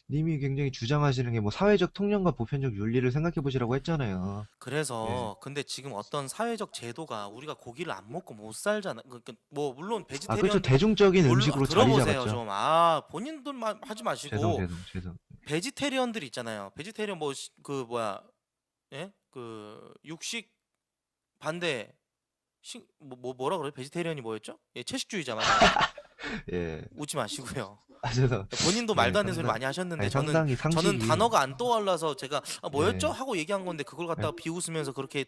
님이 굉장히 주장하시는 게 뭐 사회적 통념과 보편적 윤리를 생각해 보시라고 했잖아요. 예. 그래서 근데 지금 어떤 사회적 제도가 우리가 고기를 안 먹고 못 살잖아. 뭐 물론 그렇죠. 베지테리언 대중적인 음식으로 자리 들어보세요 잡았죠. 좀. 본인들만 하지 마시고 죄송. 베지테리언들 있잖아요. 베지테리언 그 뭐야, 예? 그 육식 반대 뭐라 그래? 베지테리언이 뭐였죠? 예, 채식주의자 맞아요. 예. 웃지 마시고요. 죄송. 본인도 예, 말도 안 되는 소리 많이 하셨는데 저는 상당히 단어가 안 떠올라서 제가 뭐였죠? 예. 하고 얘기한 건데 그걸 갖다가 비웃으면서 그렇게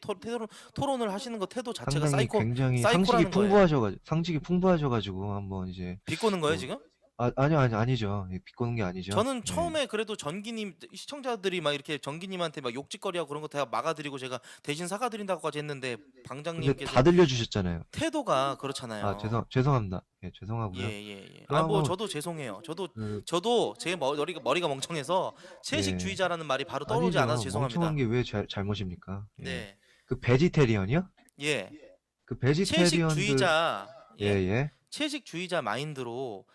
토론을 하시는 거 태도 자체가 상당히 굉장히 사이코라는 거예요. 상식이 풍부하셔가지고 한번 이제 비꼬는 거예요 뭐 지금? 아니죠. 예, 비꼬는 게 아니죠. 저는 예. 처음에 그래도 전기님 시청자들이 막 이렇게 전기님한테 막 욕짓거리하고 그런 거 제가 막아드리고 제가 대신 사과드린다고까지 했는데 근데 방장님께서 다 들려주셨잖아요. 태도가 그렇잖아요. 죄송합니다. 예, 죄송하고요. 예. 아, 뭐 그러면 저도 죄송해요. 그, 저도 제 머리가 멍청해서 예, 채식주의자라는 말이 바로 떠오르지 않아서 아니죠. 멍청한 죄송합니다. 게 왜 잘못입니까? 예. 네. 그 베지테리언이요? 예. 그 베지테리언들, 채식주의자 예, 예. 예. 채식주의자 마인드로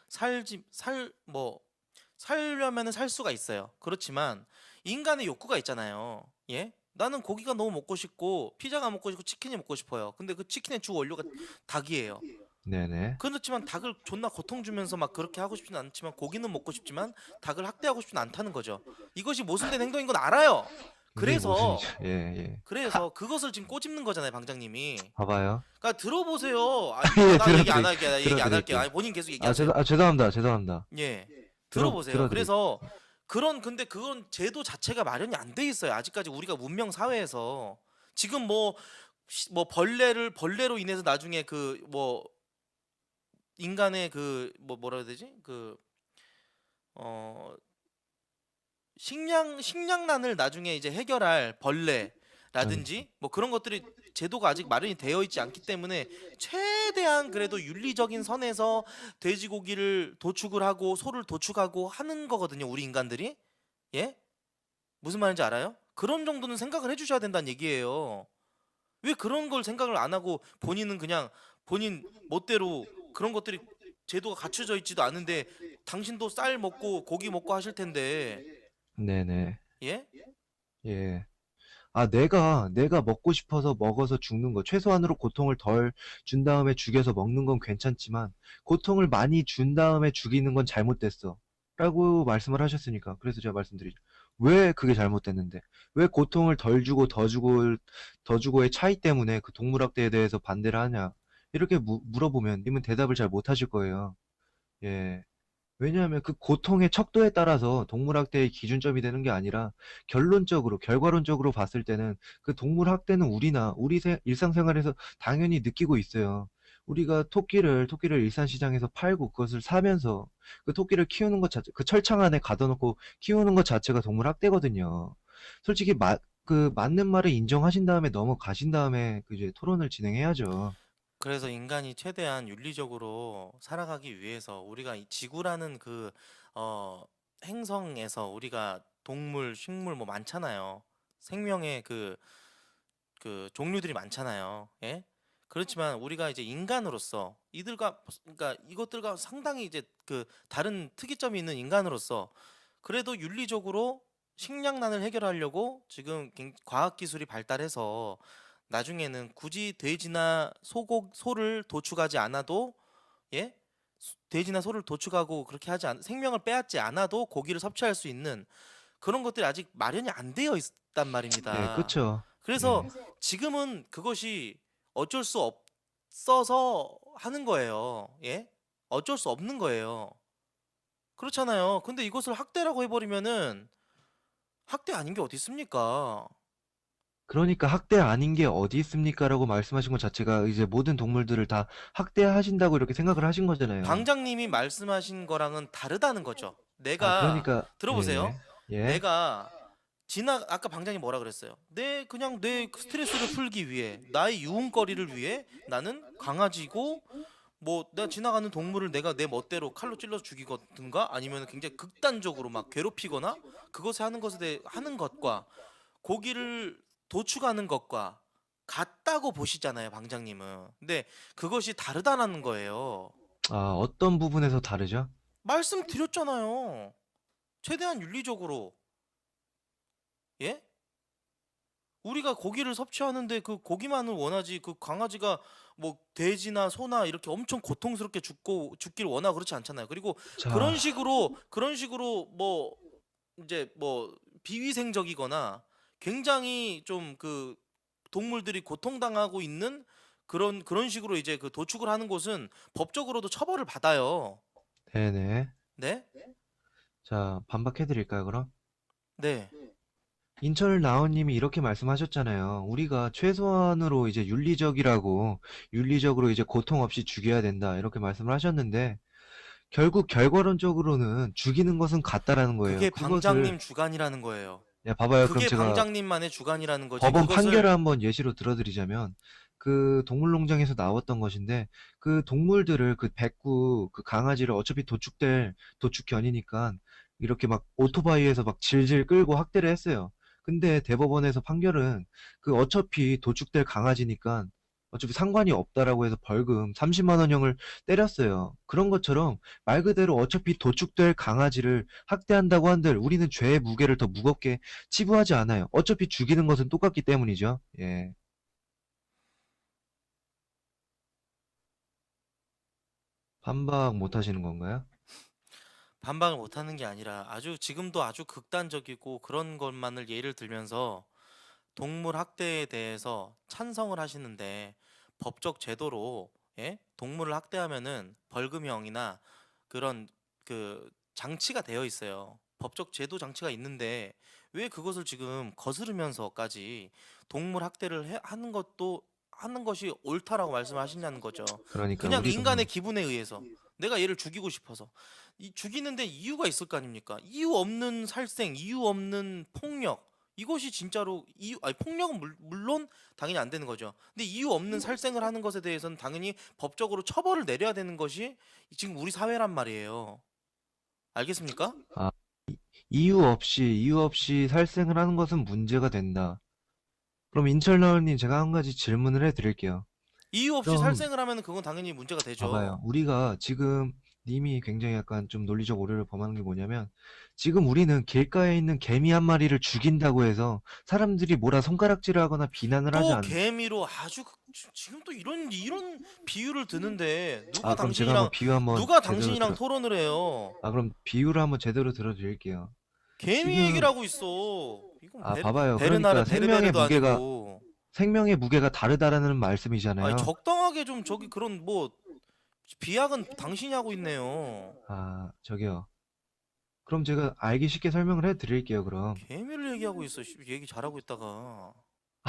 살려면은 살 수가 있어요. 그렇지만 인간의 욕구가 있잖아요. 예? 나는 고기가 너무 먹고 싶고 피자가 먹고 싶고 치킨이 먹고 싶어요. 근데 그 치킨의 주 원료가 닭이에요. 네네. 그렇지만 닭을 존나 고통 주면서 막 그렇게 하고 싶진 않지만 고기는 먹고 싶지만 닭을 학대하고 싶진 않다는 거죠. 이것이 모순된 행동인 건 알아요. 그게 그래서 무슨, 예. 그래서 그것을 지금 꼬집는 거잖아요, 방장님이. 봐봐요. 그러니까 들어보세요. 아, 예, 나 얘기 안 할게. 나 얘기 안 할게. 들어드릴게요. 아니, 본인 계속 얘기하세요. 죄송합니다. 예. 들어보세요. 들어드릴게요. 그래서 근데 그건 제도 자체가 마련이 안 돼 있어요. 아직까지 우리가 문명 사회에서 지금 뭐 벌레로 인해서 나중에 그 뭐 인간의 그 뭐라 해야 되지? 어 식량난을 나중에 이제 해결할 벌레라든지 뭐 그런 것들이 제도가 아직 마련이 되어 있지 않기 때문에 최대한 그래도 윤리적인 선에서 돼지고기를 도축을 하고 소를 도축하고 하는 거거든요, 우리 인간들이. 예? 무슨 말인지 알아요? 그런 정도는 생각을 해주셔야 된다는 얘기예요. 왜 그런 걸 생각을 안 하고 본인은 그냥 본인 멋대로 그런 것들이 제도가 갖춰져 있지도 않은데 당신도 쌀 먹고 고기 먹고 하실 텐데 네네. 예? 예. 아, 내가 먹고 싶어서 먹어서 죽는 거, 최소한으로 고통을 덜 준 다음에 죽여서 먹는 건 괜찮지만, 고통을 많이 준 다음에 죽이는 건 잘못됐어. 라고 말씀을 하셨으니까. 그래서 제가 말씀드리죠. 왜 그게 잘못됐는데? 왜 고통을 덜 주고 더 주고의 차이 때문에 그 동물학대에 대해서 반대를 하냐? 이렇게 물어보면 님은 대답을 잘 못하실 거예요. 예. 왜냐하면 그 고통의 척도에 따라서 동물학대의 기준점이 되는 게 아니라 결과론적으로 봤을 때는 그 동물학대는 우리 일상생활에서 당연히 느끼고 있어요. 우리가 토끼를 일산시장에서 팔고 그것을 사면서 그 토끼를 키우는 것 자체, 그 철창 안에 가둬놓고 키우는 것 자체가 동물학대거든요. 솔직히 맞는 말을 인정하신 다음에 넘어가신 다음에 그 이제 토론을 진행해야죠. 그래서 인간이 최대한 윤리적으로 살아가기 위해서 우리가 이 지구라는 행성에서 우리가 동물, 식물 뭐 많잖아요. 생명의 그 종류들이 많잖아요. 예? 그렇지만 우리가 이제 인간으로서 그러니까 이것들과 상당히 이제 그 다른 특이점이 있는 인간으로서 그래도 윤리적으로 식량난을 해결하려고 지금 과학 기술이 발달해서 나중에는 굳이 돼지나 소를 도축하지 않아도 예? 돼지나 소를 도축하고 그렇게 생명을 빼앗지 않아도 고기를 섭취할 수 있는 그런 것들이 아직 마련이 안 되어 있단 예, 말입니다. 그쵸. 그래서 예. 지금은 그것이 어쩔 수 없어서 하는 거예요. 예? 어쩔 수 없는 거예요. 그렇잖아요. 근데 이것을 학대라고 해버리면은 학대 아닌 게 어디 있습니까? 그러니까 학대 아닌 게 어디 있습니까? 라고 말씀하신 것 자체가 이제 모든 동물들을 다 학대하신다고 이렇게 생각을 하신 거잖아요. 방장님이 말씀하신 거랑은 다르다는 거죠. 내가 그러니까, 들어보세요. 예. 내가 아까 방장님 뭐라 그랬어요? 그냥 내 스트레스를 풀기 위해 나의 유흥거리를 위해 나는 강아지고 뭐 내가 지나가는 동물을 내가 내 멋대로 칼로 찔러서 죽이거든가 아니면 굉장히 극단적으로 막 괴롭히거나 그것에 하는 것과 고기를 도축하는 것과 같다고 보시잖아요, 방장님은. 근데 그것이 다르다는 거예요. 아, 어떤 부분에서 다르죠? 말씀드렸잖아요. 최대한 윤리적으로. 예? 우리가 고기를 섭취하는데 그 고기만을 원하지 그 강아지가 뭐 돼지나 소나 이렇게 엄청 고통스럽게 죽길 원하고 그렇지 않잖아요. 그리고 자, 그런 식으로 뭐 이제 뭐 비위생적이거나 굉장히 좀 그 동물들이 고통당하고 있는 그런 식으로 이제 그 도축을 하는 곳은 법적으로도 처벌을 받아요. 네네. 네? 자, 반박해드릴까요, 그럼? 네. 인철 나온님이 이렇게 말씀하셨잖아요. 우리가 최소한으로 이제 윤리적으로 이제 고통 없이 죽여야 된다. 이렇게 말씀을 하셨는데, 결국 결과론적으로는 죽이는 것은 같다라는 거예요. 그게 그것을 방장님 주관이라는 거예요. 야, 봐봐요. 그럼 그게 제가 방장님만의 주관이라는 거지. 법원 그것을 판결을 한번 예시로 들어드리자면 그 동물농장에서 나왔던 것인데 그 동물들을 그 백구 그 강아지를 어차피 도축견이니까 이렇게 막 오토바이에서 막 질질 끌고 학대를 했어요. 근데 대법원에서 판결은 그 어차피 도축될 강아지니까 어차피 상관이 없다라고 해서 벌금 30만 원형을 때렸어요. 그런 것처럼 말 그대로 어차피 도축될 강아지를 학대한다고 한들 우리는 죄의 무게를 더 무겁게 치부하지 않아요. 어차피 죽이는 것은 똑같기 때문이죠. 예. 반박 못 하시는 건가요? 반박을 못하는 게 아니라 지금도 아주 극단적이고 그런 것만을 예를 들면서 동물 학대에 대해서 찬성을 하시는데 법적 제도로 동물을 학대하면은 벌금형이나 그런 그 장치가 되어 있어요. 법적 제도 장치가 있는데 왜 그것을 지금 거스르면서까지 동물 하는 것이 옳다라고 말씀하시냐는 거죠. 그러니까 그냥 우리도 인간의 기분에 의해서 내가 얘를 죽이고 싶어서 죽이는데 이유가 있을 거 아닙니까? 이유 없는 살생, 이유 없는 폭력 이것이 진짜로 폭력은 물론 당연히 안 되는 거죠. 근데 이유 없는 살생을 하는 것에 대해서는 당연히 법적으로 처벌을 내려야 되는 것이 지금 우리 사회란 말이에요. 알겠습니까? 이유 없이 살생을 하는 것은 문제가 된다. 그럼 인철나올님 제가 한 가지 질문을 해드릴게요. 이유 없이 그럼 살생을 하면 그건 당연히 문제가 되죠. 봐봐요. 우리가 지금 님이 굉장히 약간 좀 논리적 오류를 범하는 게 뭐냐면 지금 우리는 길가에 있는 개미 한 마리를 죽인다고 해서 사람들이 뭐라 손가락질을 하거나 비난을 하지 또 않... 개미로 지금 또 이런 비유를 드는데 그럼 제가 한번 비유 한번 누가 제대로 당신이랑 들어... 토론을 해요? 그럼 비유를 한번 제대로 들어드릴게요. 개미 지금 얘기를 하고 있어. 이건 봐봐요. 베르나르 그러니까 생명의 베르베르도 무게가 아니고. 다르다라는 말씀이잖아요. 아니 적당하게 좀 그런 비약은 당신이 하고 있네요. 저기요. 그럼 제가 알기 쉽게 설명을 해드릴게요, 그럼. 개미를 얘기하고 있어. 얘기 잘하고 있다가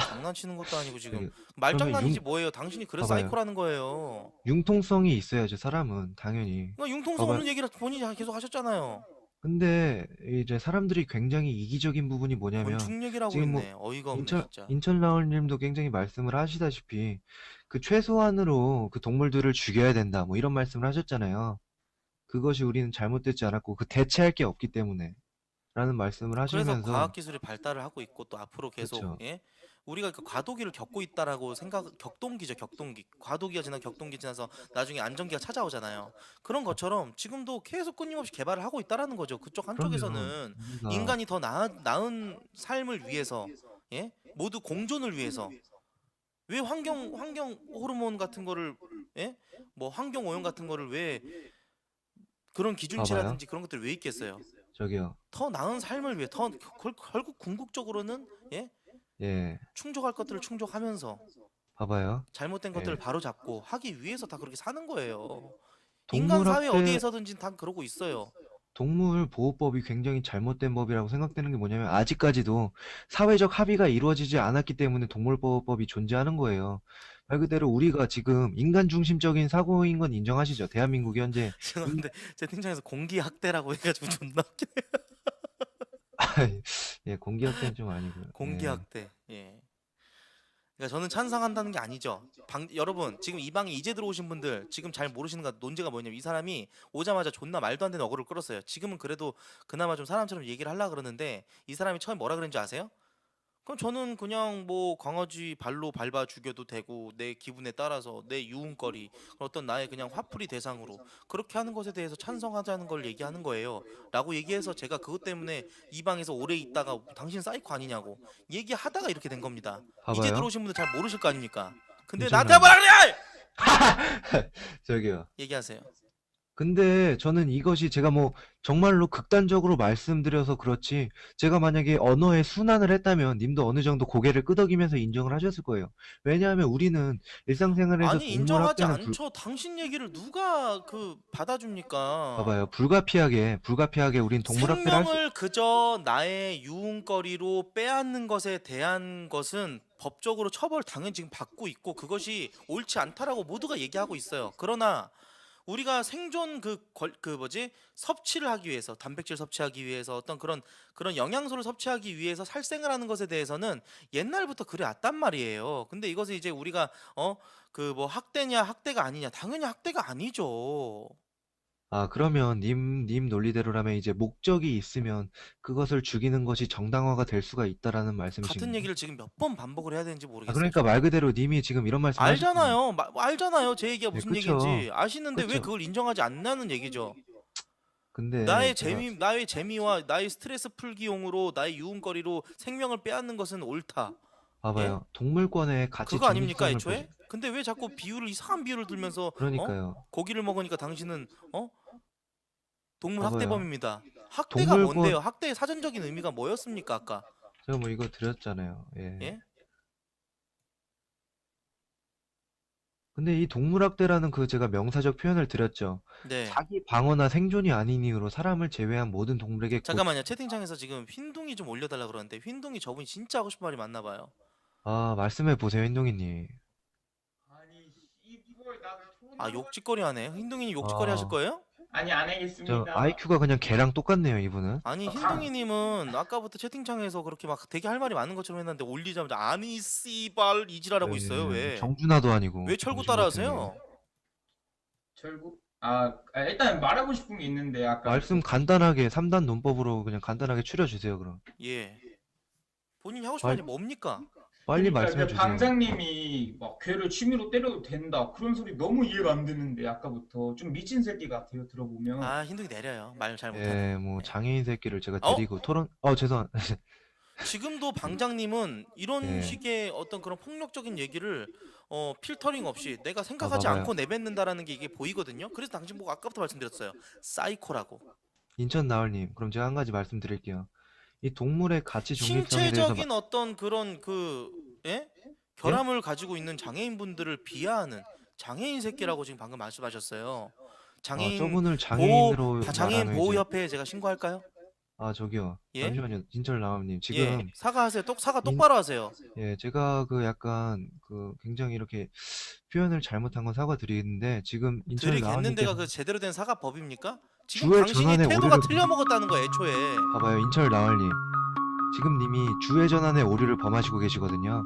장난치는 것도 아니고 지금 저기, 말장난이지 뭐예요? 당신이 그래서 봐봐요. 사이코라는 거예요. 융통성이 있어야죠, 사람은. 당연히. 그러니까 융통성 봐봐요. 없는 얘기를 본인이 계속 하셨잖아요. 근데 이제 사람들이 굉장히 이기적인 부분이 뭐냐면 건축 얘기를 하고 지금 있네. 어이가 없네 진짜. 인천라울님도 굉장히 말씀을 하시다시피 그 최소한으로 그 동물들을 죽여야 된다 뭐 이런 말씀을 하셨잖아요. 그것이 우리는 잘못되지 않았고 그 대체할 게 없기 때문에 라는 말씀을 그래서 하시면서 과학기술이 발달을 하고 있고 또 앞으로 계속 그쵸. 우리가 그 과도기를 겪고 있다라고 격동기죠. 과도기가 지나 격동기 지나서 나중에 안정기가 찾아오잖아요. 그런 것처럼 지금도 계속 끊임없이 개발을 하고 있다라는 거죠. 그쪽 그럼요. 한쪽에서는 우리가 인간이 더 나은 삶을 위해서 모두 공존을 위해서 왜 환경 호르몬 같은 거를 뭐 환경 오염 같은 거를 왜 그런 기준치라든지 그런 것들이 왜 있겠어요? 저기요. 더 나은 삶을 위해 결국 궁극적으로는 예. 충족할 것들을 충족하면서 봐봐요. 잘못된 예. 것들을 바로잡고 하기 위해서 다 그렇게 사는 거예요. 동물 인간 사회 학대 어디에서든지 다 그러고 있어요. 동물 보호법이 굉장히 잘못된 법이라고 생각되는 게 뭐냐면 아직까지도 사회적 합의가 이루어지지 않았기 때문에 동물보호법이 존재하는 거예요. 말 그대로 우리가 지금 인간 중심적인 사고인 건 인정하시죠? 대한민국이 현재 죄송한데 채팅창에서 공기 학대라고 해가지고 존나 웃기네. 예, 공기학대는 좀 아니고요. 공기 예. 학대. 예. 그러니까 저는 찬성한다는 게 아니죠. 여러분 지금 이 방에 이제 들어오신 분들 지금 잘 모르시는 거 논제가 뭐냐면 이 사람이 오자마자 존나 말도 안 되는 어그를 끌었어요. 지금은 그래도 그나마 좀 사람처럼 얘기를 하려고 그러는데 이 사람이 처음에 뭐라 그랬는지 아세요? 그럼 저는 그냥 뭐 강아지 발로 밟아 죽여도 되고 내 기분에 따라서 내 유흥거리 어떤 나의 그냥 화풀이 대상으로 그렇게 하는 것에 대해서 찬성하자는 걸 얘기하는 거예요 라고 얘기해서 제가 그것 때문에 이 방에서 오래 있다가 당신 사이코 아니냐고 얘기하다가 이렇게 된 겁니다. 이제 봐봐요. 들어오신 분들 잘 모르실 거 아닙니까? 근데 괜찮아요. 나한테 뭐라 그래! 저기요. 얘기하세요. 근데 저는 이것이 제가 뭐 정말로 극단적으로 말씀드려서 그렇지 제가 만약에 언어의 순환을 했다면 님도 어느 정도 고개를 끄덕이면서 인정을 하셨을 거예요. 왜냐하면 우리는 일상생활에서 아니 동물 인정하지 학대는 않죠. 당신 얘기를 누가 받아줍니까? 봐봐요. 불가피하게 우린 동물 학대를 할 수... 생명을 그저 나의 유흥거리로 빼앗는 것에 대한 것은 법적으로 처벌 당연히 지금 받고 있고 그것이 옳지 않다라고 모두가 얘기하고 있어요. 그러나 우리가 생존 그 뭐지 섭취를 하기 위해서 단백질 섭취하기 위해서 어떤 그런 영양소를 섭취하기 위해서 살생을 하는 것에 대해서는 옛날부터 그래 왔단 말이에요. 근데 이것을 이제 우리가 그 뭐 학대냐 학대가 아니냐 당연히 학대가 아니죠. 아, 그러면 님 논리대로라면 이제 목적이 있으면 그것을 죽이는 것이 정당화가 될 수가 있다라는 말씀이신 같은 건가요? 얘기를 지금 몇 번 반복을 해야 되는지 아, 모르겠어요. 그러니까 말 그대로 님이 지금 이런 말씀 하시잖아요. 알잖아요. 알잖아요. 제 얘기가 네, 무슨 그쵸. 얘기인지 아시는데 왜 그쵸. 그걸 인정하지 않나는 얘기죠. 근데 나의 제가 나의 재미와 나의 스트레스 풀기용으로 나의 유흥거리로 생명을 빼앗는 것은 옳다. 봐봐요. 동물권의 가치 그거 아닙니까 중립성을 애초에? 근데 왜 자꾸 이상한 비유를 들면서 그러니까요. 고기를 먹으니까 당신은 동물 봐봐요. 학대범입니다. 학대가 동물권 뭔데요? 학대의 사전적인 의미가 뭐였습니까 아까? 제가 뭐 이거 드렸잖아요. 예. 예? 근데 이 동물학대라는 그 제가 명사적 표현을 드렸죠. 네. 자기 방어나 생존이 아닌 이유로 사람을 제외한 모든 동물에게 잠깐만요. 채팅창에서 지금 흰둥이 좀 올려달라 그러는데 흰둥이 저분이 진짜 하고 싶은 말이 맞나 봐요. 아, 말씀해 보세요, hin동이님. 아 욕짓거리 하네. 흰둥이님 욕짓거리 하실 아, 거예요? 아니 안 저 하겠습니다. IQ가 그냥 개랑 똑같네요, 이분은. 아니 흰둥이님은 아까부터 채팅창에서 그렇게 막 되게 할 말이 많은 것처럼 했는데 올리자마자 아니 씨발 이지랄하고 있어요. 왜? 정준하도 아니고 왜 철구 정신 같은 따라하세요? 게. 결국 일단 말하고 싶은 게 있는데 아까 말씀 간단하게 3단 논법으로 그냥 간단하게 추려주세요, 그럼. 예. 본인이 하고 싶은 말이 뭡니까? 빨리 그러니까 말씀해 이제 주세요. 방장님이 막 괴를 취미로 때려도 된다 그런 소리 너무 이해가 안 되는데 아까부터 좀 미친 새끼 같아요 들어보면. 아 흰둥이 내려요. 말 잘 못하네. 예, 뭐 장애인 새끼를 제가 어? 드리고 죄송. 지금도 방장님은 이런 예. 식의 어떤 그런 폭력적인 얘기를 필터링 없이 내가 생각하지 봐봐요. 않고 내뱉는다라는 게 이게 보이거든요. 그래서 당신 보고 아까부터 말씀드렸어요. 사이코라고. 인천 나을님, 그럼 제가 한 가지 말씀드릴게요. 이 동물의 가치 중립성에 대해서 신체적인 어떤 그런 결함을 가지고 있는 장애인분들을 비하하는 장애인 새끼라고 지금 방금 말씀하셨어요. 장애인 저분을 장애인으로 장애인 말하면 보호 이제 협회에 제가 신고할까요? 저기요. 예? 잠시만요. 인천 나을님, 예, 지금 사과하세요. 사과 똑바로 하세요. 예, 제가 그 약간 그 굉장히 이렇게 표현을 잘못한 건 사과드리는데 지금 인천 드리겠는 데가 나을님께서 그 제대로 된 사과법입니까? 지금 주의 당신이 전환에 태도가 오류를- 틀려먹었다는 거 애초에. 봐봐요, 인철 나을님. 지금 님이 주회 전환의 오류를 범하시고 계시거든요.